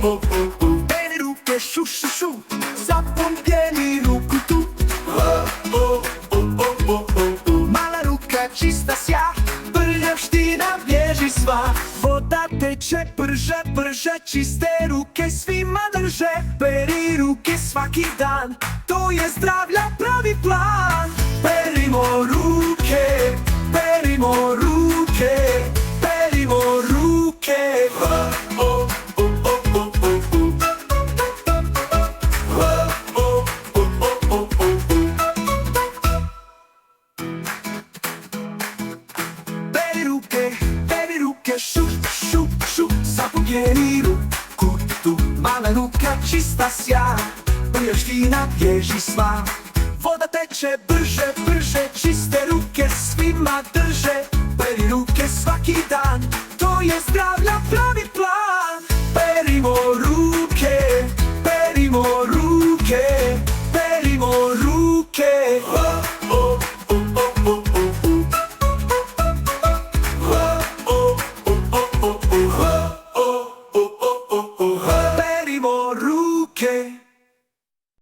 Bene ruke, shu shu shu, zapomnieli ruku tu. Mala ruka čista sja, prljavština bježi sva. Voda teče brže, brže, čiste ruke svima drže. Peri ruke svaki dan, to je zdravlja pravi plan. Perimo ruke, perimo ruke, perimo ruke. Peri ruke, šu, šu, šu, zapomnieli ruku tu. Mala ruka čista sja, prljavština bježi sva. Voda teče brže, brže, čiste ruke svima drže. Peri ruke svaki dan, to je zdravlja